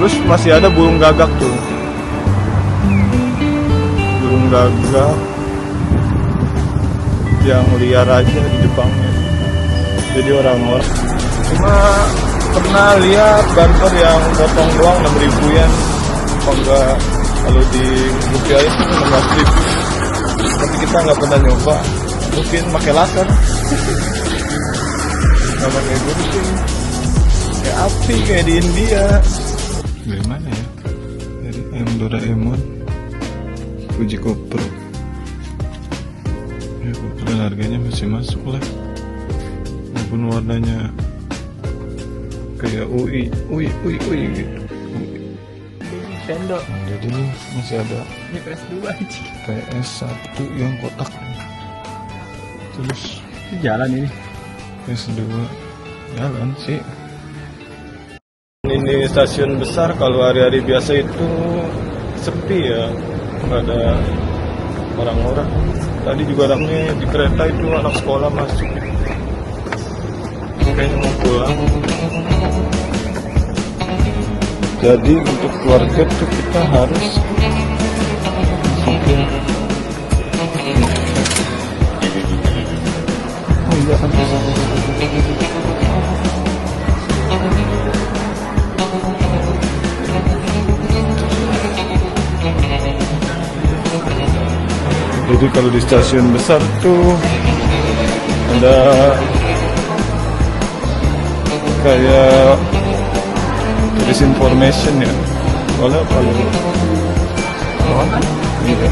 Terus masih ada burung gagak tuh, burung gagak yang liar aja di Jepangnya. Jadi orang-orang cuma pernah lihat barter yang potong doang 6.000 yen, apa enggak, kalau di rupiah itu 16.000. Tapi kita nggak pernah nyoba, mungkin pakai laser. Nggak pakai gunting, kayak api kayak di India. Dari mana ya? Dari Doraemon, Fuji Kopro. Ya, kebetulan harganya masih masuk lah, walaupun warnanya kayak UI gitu. Nintendo. Jadi ini masih ada Ini PS2 aja. PS1 yang kotak. Terus Ini jalan ini. PS2 jalan sih. Ini stasiun besar, kalau hari-hari biasa itu sepi ya, nggak ada orang-orang. Tadi juga ramai di kereta itu, anak sekolah masuk, kayaknya mau pulang. Jadi untuk keluarga tuh kita harus Jadi kalau di stasiun besar tuh ada kayak disinformation ya. Soalnya kalau iya.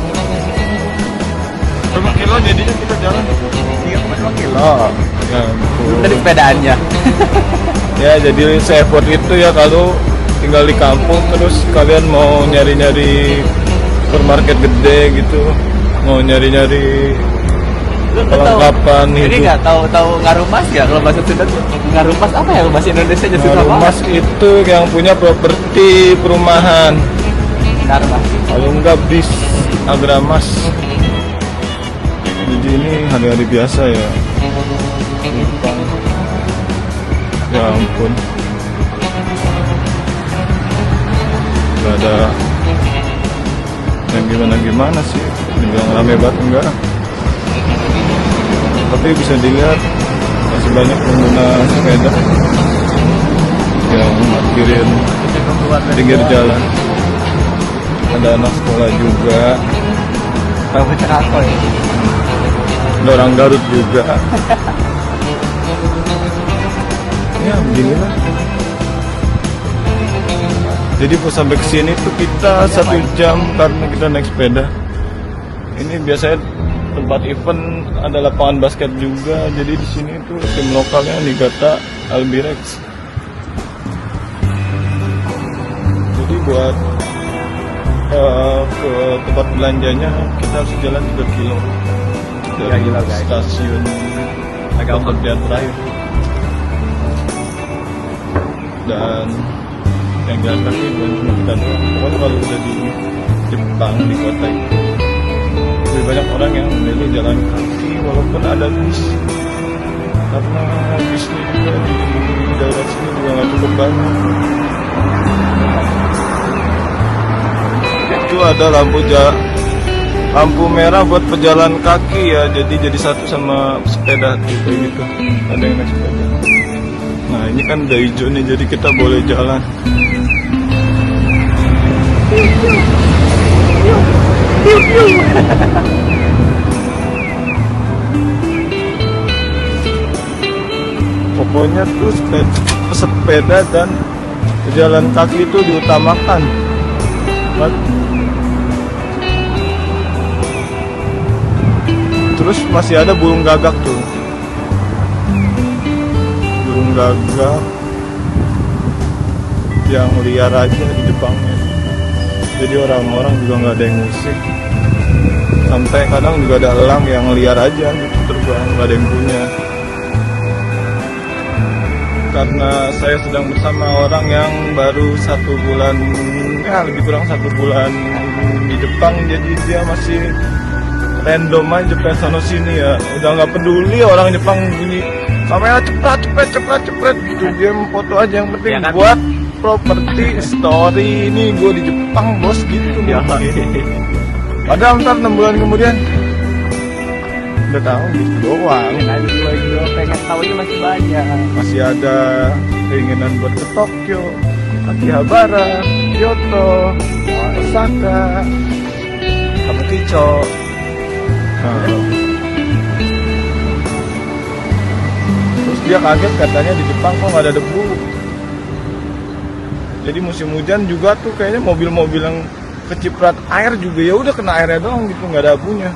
5 kilo jadinya kita jalan 3,5 kilo. Ya, Dari sepedaannya. ya jadi se-effort itu ya kalau tinggal di kampung terus kalian mau nyari-nyari supermarket gede gitu, mau nyari-nyari perlengkapan Ini hidup. nggak tahu ngarumas ya kalau bahasa Sunda tuh. Ngarumas apa ya bahasa Indonesia jadi susah Ngarumas banget. itu yang punya properti perumahan. Ngarumas. Kalau enggak bis agramas. Jadi ini hari-hari biasa ya. Jepang. Ya ampun. Gak ada yang gimana-gimana sih. Dibilang rame banget enggak. Tapi bisa dilihat masih banyak pengguna sepeda yang parkirin pinggir jalan. Ada anak sekolah juga, Tahu cerako ya. ada orang Garut juga. Ya beginilah. Jadi pas sampai ke sini tuh kita 1 jam karena kita naik sepeda. Ini biasanya tempat event, ada lapangan basket juga. Jadi di sini tuh tim lokalnya Niigata Albirex. Jadi buat ke tempat belanjanya kita harus jalan 3 kilo dari gila, guys. stasiun Pemberhentian terakhir. Dan yang jalan kaki bukan cuma kita doang. Pokoknya kalau udah di Jepang, di kota itu lebih banyak orang yang memilih jalan kaki walaupun ada bis, karena bisnya juga di daerah sini juga nggak cukup banyak. Itu ada lampu merah buat pejalan kaki ya, jadi satu sama sepeda gitu. Ada yang naik sepeda. Nah ini kan udah hijau nih, jadi kita boleh jalan. Pokoknya tuh sepeda dan pejalan kaki itu diutamakan. Terus masih ada burung gagak tuh, burung gagak yang liar aja di Jepangnya. Jadi orang-orang juga nggak ada yang ngusik. Sampai kadang juga ada elang yang liar aja gitu terbang, nggak ada yang punya. Karena saya sedang bersama orang yang baru 1 bulan, ya lebih kurang 1 bulan di Jepang, jadi dia masih random aja pengen sana sini ya, udah nggak peduli orang Jepang bunyi kamera cepet gitu, dia foto aja yang penting Ya kan? buat properti story ini gue di Jepang bos gitu. Ya. Padahal ntar 6 bulan kemudian udah tahu gitu doang. Gue pengen tahunya masih banyak. Masih ada keinginan buat ke Tokyo, Akihabara, Kyoto, Osaka, Kabukicho. Terus dia kaget katanya di Jepang kok nggak ada debu. Jadi musim hujan juga tuh kayaknya mobil-mobil yang keciprat air juga ya udah kena airnya doang gitu, nggak ada abunya.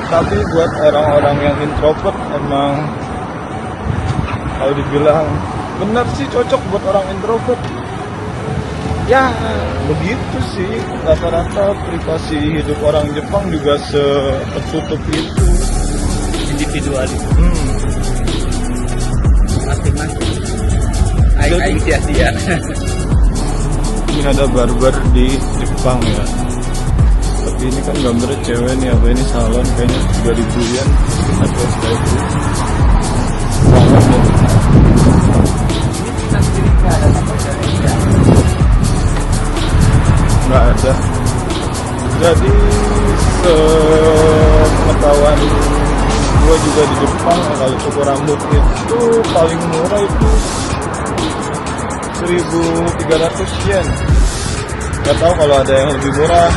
Tapi buat orang-orang yang introvert emang kalau dibilang benar sih cocok buat orang introvert. Ya begitu sih, rata-rata privasi hidup orang Jepang juga tertutup itu. Individualis. Masing-masing. Aing sia-sia. Ini ada barber di Jepang ya. Tapi ini kan gambarnya cewek nih, apa ini salon kayaknya 3.000 yen atau 1.000. Banget ya. Nggak ada. Jadi sepengetahuan gue juga di Jepang kalau cukur rambut itu paling murah itu 1.300 yen. Gak tahu kalau ada yang lebih murah.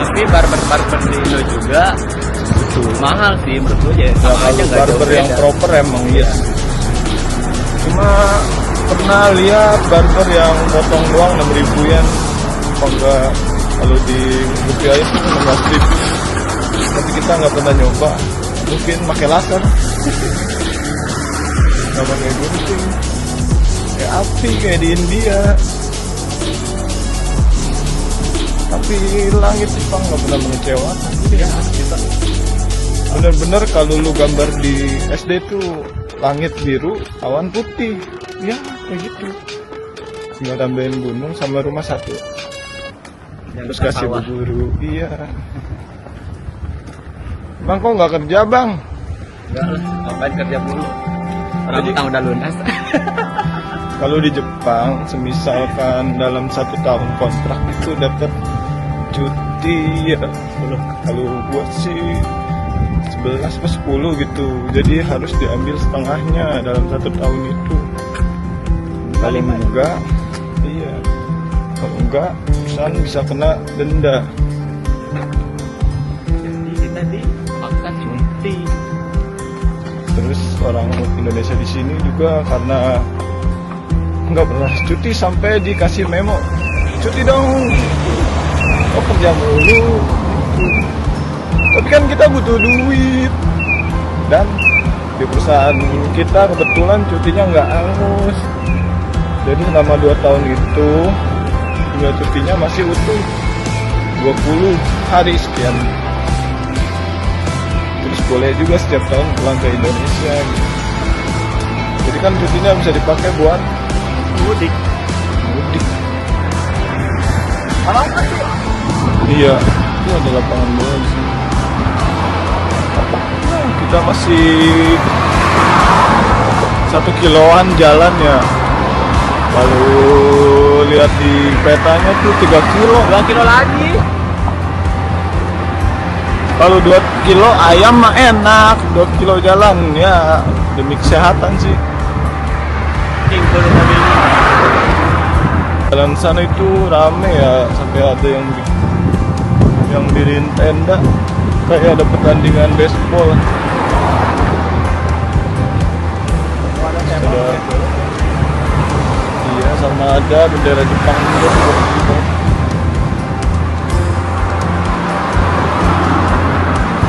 Tapi barber di Indo juga Betul. mahal sih menurut gue ya. Ya, Sama aja kalau nggak barber jauh yang beda. proper emang iya. Cuma pernah lihat barber yang potong doang 6.000 yen. Apa enggak kalau di rupiah itu 16.000. Tapi kita nggak pernah nyoba. Mungkin pakai laser. Nggak pakai gunting. Kayak api kayak di India. Tapi langit Jepang nggak pernah mengecewakan. Ya, kita bener-bener kalau lu gambar di SD tuh langit biru, awan putih, ya kayak gitu. Tinggal tambahin gunung sama rumah satu, terus kasih sawah. buburu. Iya. Bang kok nggak kerja bang? Enggak lah, ngapain kerja dulu. Orang Jadi- utang udah lunas. Kalau di Jepang, semisalkan dalam 1 tahun kontrak itu dapat cuti ya 10. Kalau buat sih 11 atau 10 gitu. Jadi harus diambil setengahnya dalam 1 tahun itu. Kalau enggak, iya. Kalau enggak, perusahaan bisa kena denda. Jadi kita dipaksa cuti. Terus orang Indonesia di sini juga karena nggak pernah cuti sampai dikasih memo, cuti dong, oh kerja mulu. Tapi kan kita butuh duit, dan di perusahaan kita kebetulan cutinya nggak hangus. Jadi selama 2 tahun itu tinggal cutinya masih utuh 20 hari sekian. Terus boleh juga setiap tahun pulang ke Indonesia gitu. Jadi kan cutinya bisa dipakai buat Mudik. mudik. Kalau kan sih Iya, itu ada lapangan bola di sini. Nah, kita masih 1 kiloan jalan ya. Lalu lihat di petanya tuh 3 kilo. 2 kilo lagi. Kalau 2 kilo ayam mah enak, 2 kilo jalan ya demi kesehatan sih. Tinggal mobil. Jalan sana itu rame ya, sampai ada yang diriin tenda kayak ada pertandingan baseball. Ada, iya sama ada bendera Jepang juga.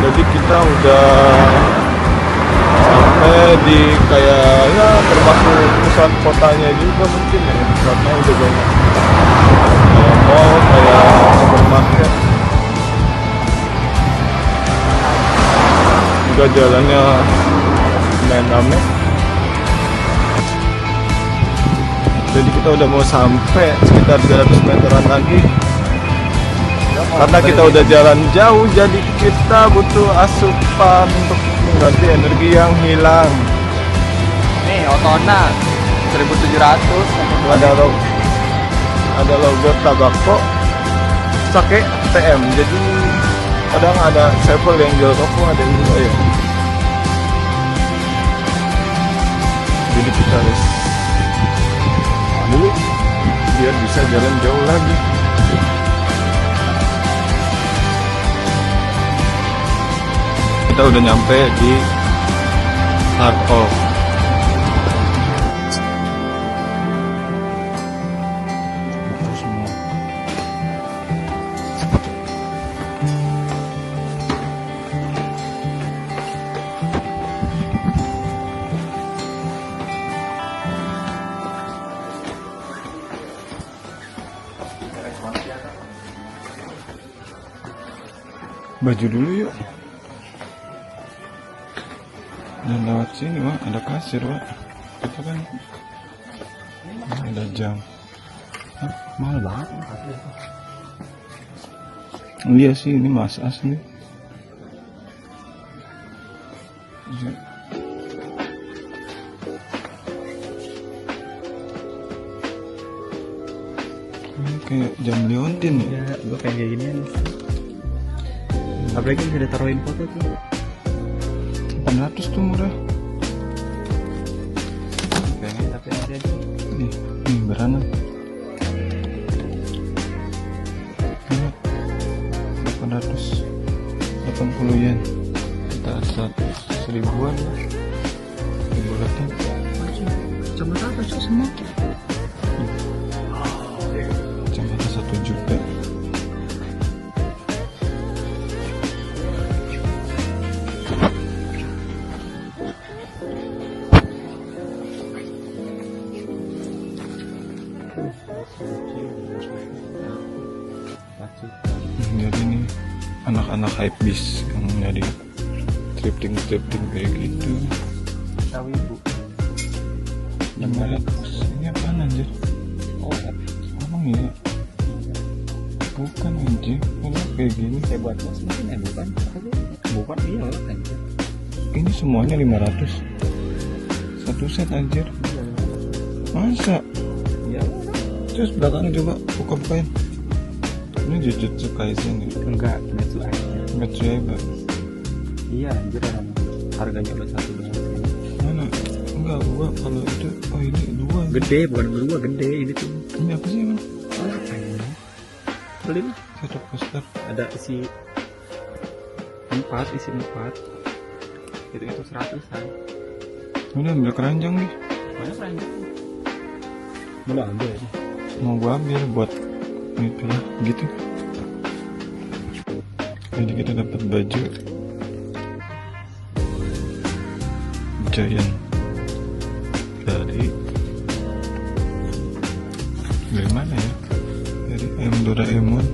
Jadi kita udah sampai di kayak ya termasuk pusat kotanya juga mungkin ya, karena udah banyak mall kayak supermarket. Juga jalannya lumayan rame. Jadi kita udah mau sampai sekitar 300 meteran lagi. Karena kita udah jalan jauh, jadi kita butuh asupan untuk mengganti energi yang hilang. Otona 1.700. Ada logo tabako pakai TM, jadi kadang ada sevel yang jual rokok, ada yang juga ya. Jadi kita harus dulu biar bisa jalan jauh lagi. Kita udah nyampe di Heart of baju dulu yuk. Dan lewat sini Wak, ada kasir Wak. Kita kan ada jam. Hah, mahal banget. Iya sih, ini mas asli. Ini kayak jam liontin ya. Ya, gue pengen kayak ginian. Apalagi bisa ditaruhin foto tuh. 800 tuh murah. Pengen tapi ada aja. Nih beranak. 880 yen. Kita 1000-an lah. Ibaratnya. Kacamata apa sih semua? Kacamata 1 juta. Jadi nih anak-anak hype bis yang nyari thrifting kayak gitu. Tahu ibu. 500. Ini apaan anjir? Oh, Emang iya? Bukan anjir. Ini kayak gini. saya buat bos mungkin ya bukan? Bukan iya loh anjir. Ini semuanya 500. Satu set anjir. Masa? Iya. Terus belakang coba buka-bukain. Ini Jujutsu Kaisen ya? Enggak, Metsu aja. Matsueba. Iya anjir orang harganya udah satu doang. Mana? Enggak, gua kalau itu, oh ini 2. Gede bukan dua gede ini tuh. Ini apa sih emang? Beli Satu poster. ada isi 4 itu 100-an. Udah ambil keranjang nih. Banyak keranjang. Udah ambil aja. Mau gua ambil buat itu lah, gitu. Jadi kita dapat baju Giant dari mana ya? Dari Doraemon,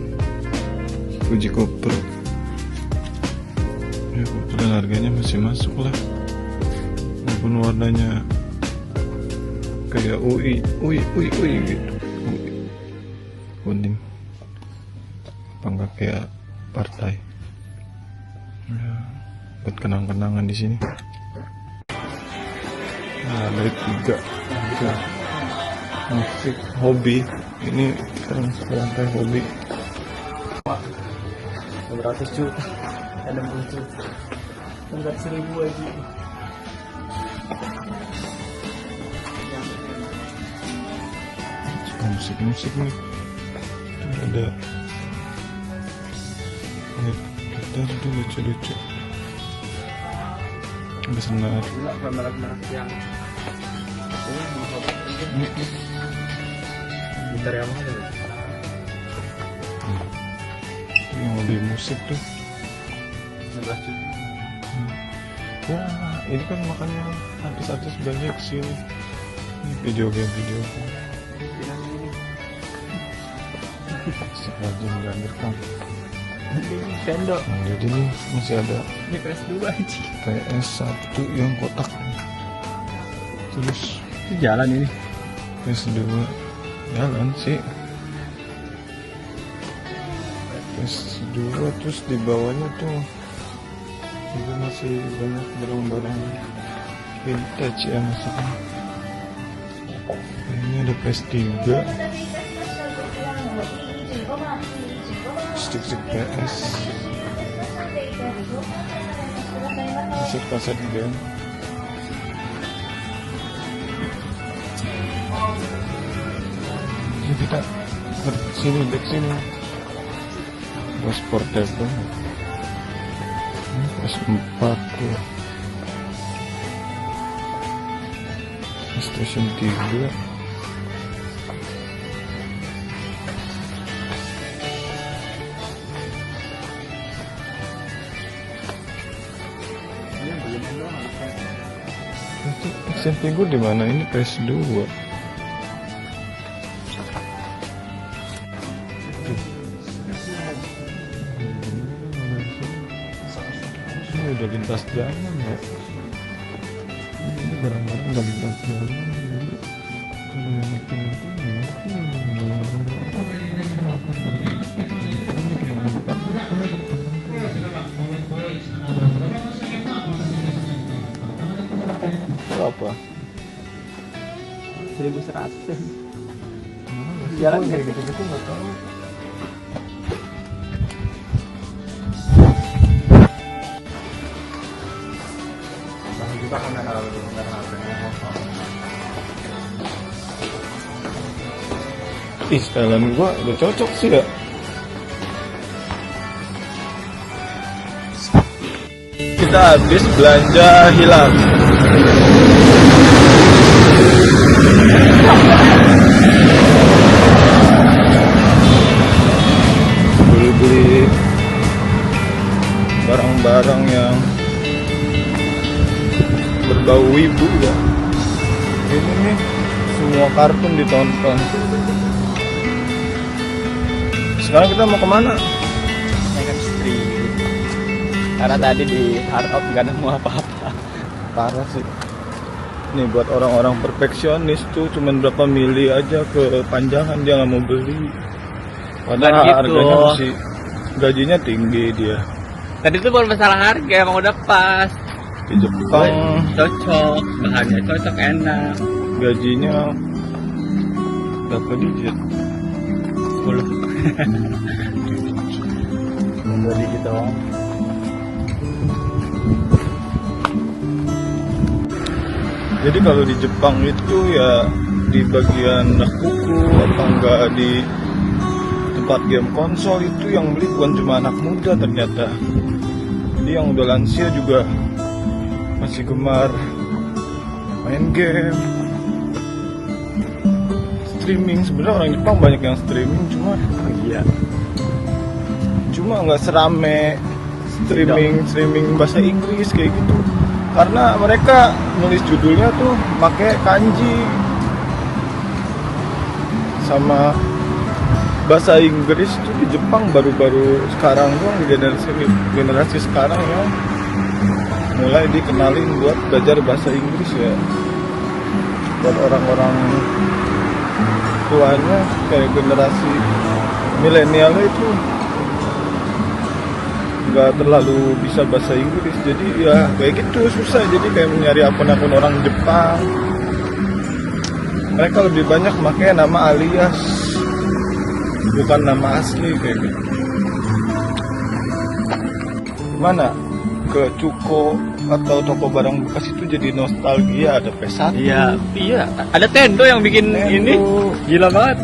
Fujiko Pro. Ya kebetulan harganya masih masuk lah, walaupun warnanya kayak UI gitu, kuning, apa enggak kayak partai. Ya, buat kenang-kenangan di sini. Nah, ada 3 musik hobi. Ini sekarang lantai hobi. 600 juta. Ada muncul. Enggak 1000 aja. Suka musik nih. Tuh ada gitar tuh lucu-lucu. Ada senar. Enggak merek-merek yang gitar yang mana tuh? Yang hobi musik tuh. 16 juta. Wah, ini kan makanya artis-artis banyak kesini. Ini video game. Rajin gak direkam. Nintendo. Nah, jadi nih masih ada Ini PS2 aja. PS1 yang kotak. Terus Itu jalan ini. PS2 jalan sih. PS2 terus di bawahnya tuh juga masih banyak barang-barang vintage ya maksudnya. PS3, stick PS, musik kaset band. Jadi kita sini dek sini. Bos portable. PS4 tuh. PlayStation 3. Itu SMP gue di mana? Ini PS2. Ini udah lintas jalan ya. Ini barang-barang udah lintas jalan. Kalau yang makin itu apa? 1100. Jalan kayak gitu-gitu nggak tahu. Kita kamera ih, setelan gua udah cocok sih ya. Kita habis belanja hilang. Beli barang-barang yang berbau wibu ya. Ini nih semua kartun ditonton. Sekarang kita mau kemana? Second Street. Karena tadi di Hard Rock gak nemu apa-apa. Parah sih. Nih buat orang-orang perfeksionis tuh cuman berapa mili aja ke panjangan dia nggak mau beli. Padahal Bukan gitu. harganya masih gajinya tinggi dia. Tadi tuh bukan masalah harga, emang udah pas. Di Jepang Cocok, bahannya cocok, enak. gajinya berapa digit? 10. Enggak digit doang. Jadi kalau di Jepang itu ya di bagian kuku apa enggak di tempat game konsol itu yang beli bukan cuma anak muda ternyata. Jadi yang udah lansia juga masih gemar main game. Streaming sebenarnya orang Jepang banyak yang streaming cuma nggak serame streaming bahasa Inggris kayak gitu. Karena mereka nulis judulnya tuh pakai kanji sama bahasa Inggris tuh di Jepang baru-baru sekarang doang, generasi sekarang ya mulai dikenalin buat belajar bahasa Inggris ya. Buat orang-orang tuanya kayak generasi milenial itu nggak terlalu bisa bahasa Inggris, jadi ya kayak gitu susah. Jadi kayak mencari akun-akun orang Jepang, mereka lebih banyak pakai nama alias bukan nama asli kayak gitu. Mana ke Cuko atau toko barang bekas itu jadi nostalgia. Ada PS1, Iya. Ada Tendo yang bikin ini. Gila banget.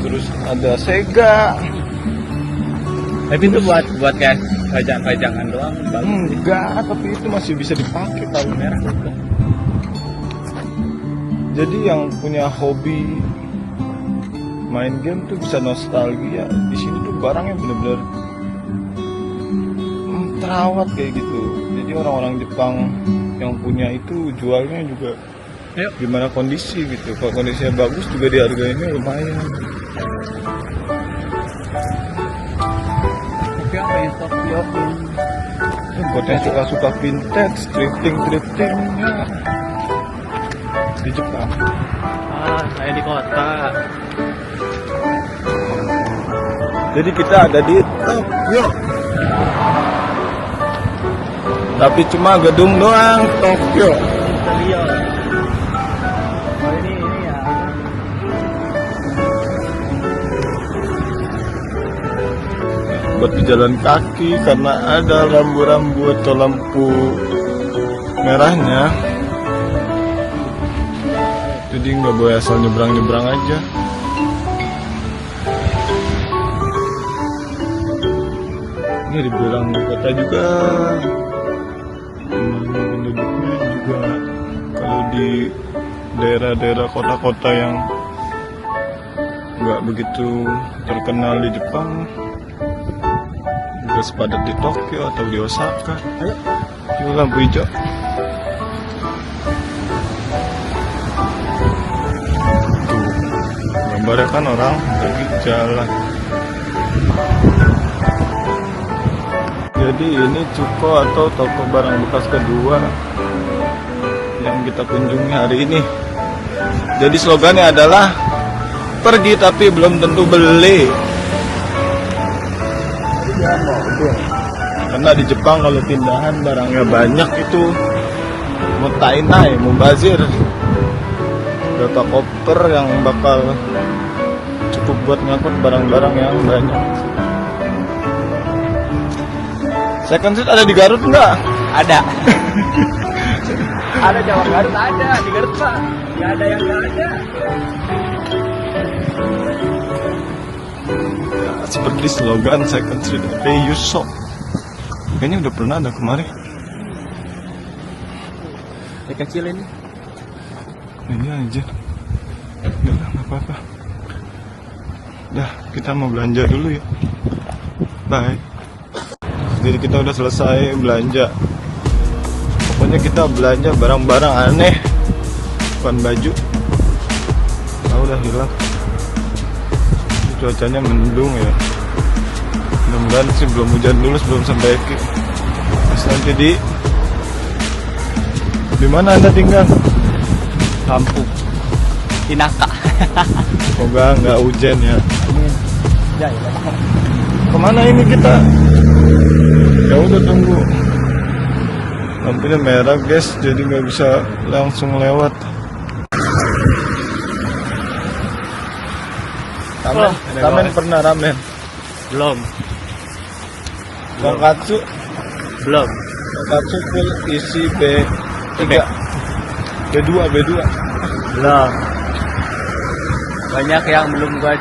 terus ada Sega. Tapi itu buat kayak pajang-pajangan doang. Enggak, tapi itu masih bisa dipakai kalau merah itu. Jadi yang punya hobi main game tuh bisa nostalgia. Di sini tuh barangnya bener-bener terawat kayak gitu. Jadi orang-orang Jepang yang punya itu jualnya juga gimana kondisi gitu. Kalau kondisinya bagus juga dihargainya lumayan. Tokyo. Buat yang suka-suka vintage, thrifting-thriftingnya di Jepang. Saya di kota. Jadi kita ada di Tokyo. Tapi cuma gedung doang Tokyo. Interior. Oh ini ya. buat pejalan kaki karena ada rambu-rambu atau lampu merahnya. Jadi nggak boleh asal nyebrang-nyebrang aja. Ini dibilang di kota juga, penduduknya juga kalau di daerah-daerah kota-kota yang nggak begitu terkenal di Jepang, juga sepadat di Tokyo atau di Osaka. Ini lampu hijau. Gambarnya kan orang lagi jalan. Jadi ini Cuko atau toko barang bekas kedua yang kita kunjungi hari ini. Jadi slogannya adalah pergi tapi belum tentu beli. Karena di Jepang kalau pindahan barangnya banyak itu mutainai, mubazir. Berapa koper yang bakal cukup buat ngangkut barang-barang yang banyak. Second Street ada di Garut enggak? Ada. Ada Jawa Garut ada, di Garut Pak. Nggak ada yang nggak ada. Seperti slogan Second Street Pay You Shop. Kayaknya udah pernah ada kemarin. Yang kecil ini. Ini aja. Udah nggak apa-apa. Dah, kita mau belanja dulu ya. Bye. Jadi kita udah selesai belanja. Pokoknya kita belanja barang-barang aneh, bukan baju. Udah hilang. Cuacanya mendung ya. Mudah-mudahan sih belum hujan dulu sebelum sampai ke. Terus nanti di mana Anda tinggal? Kampung. Tinaka. Semoga nggak hujan ya. Ya. Kemana ini kita? Ya udah tunggu. Lampunya merah guys, jadi nggak bisa langsung lewat. Ramen pernah ramen? Belum. Tonkatsu? Belum. Tonkatsu full isi B3. B2. Belum. Banyak yang belum gua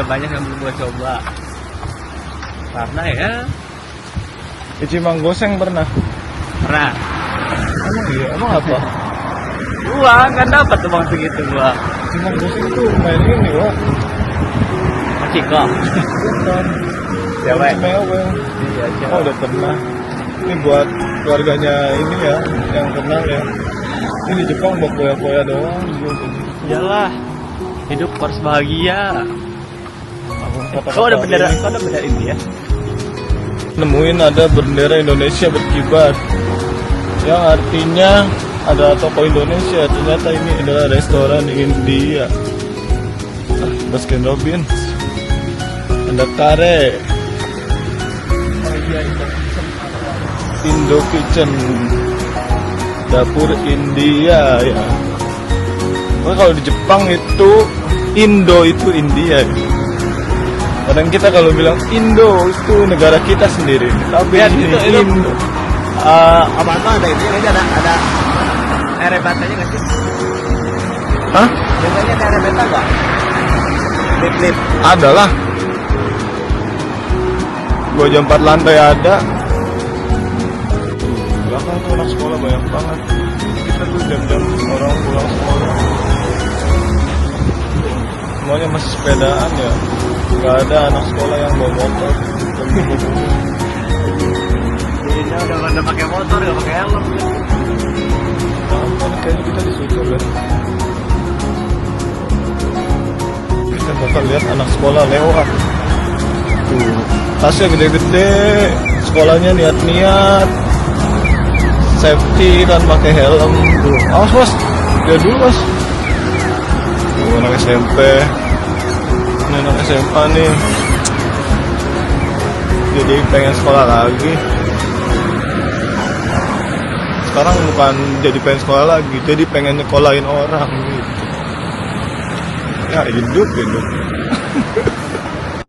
banyak yang belum gua coba. Karena ya Ichimang Goseng pernah? pernah. Emang iya? Emang apa? Uang kan dapat uang segitu gua. Ichimang Goseng itu main ini wah. Ciko. Bukan. Cewek. Mewah. Iya, Oh udah pernah. Ini buat keluarganya ini ya, yang kenal ya. Ini di Jepang buat koya-koya doang. Iyalah. Hidup harus bahagia. Kata-kata Kau ada bendera, ini. kau ada bendera India? Nemuin ada bendera Indonesia berkibar, yang artinya ada toko Indonesia. Ternyata ini adalah restoran India. Baskin Robbins, ada Kare, Indo Kitchen, dapur India ya. Karena kalau di Jepang itu Indo itu India. Kadang kita kalau bilang Indo itu negara kita sendiri, tapi Ya, ini itu. Indo. Apa tuh ada ini ada air batanya nggak sih? Hah? Biasanya ada air bata nggak? Lip. Ada lah. Gua jam 4 lantai ada. Belakang tuh anak sekolah banyak banget. Kita tuh jam-jam orang pulang sekolah. Semuanya masih sepedaan ya. Gak ada anak sekolah yang bawa motor. Ini udah pakai motor, nggak pakai helm. Kayaknya kita di situ kan. Kita bakal lihat anak sekolah lewat. Tuh, tasnya gede-gede. Sekolahnya niat-niat. Safety dan pakai helm. Tuh, awas bos, dia dulu bos. Tuh, anak SMP. Ini anak SMA nih. Jadi pengen sekolah lagi. Sekarang bukan jadi pengen sekolah lagi, jadi pengen nyekolahin orang gitu. Ya hidup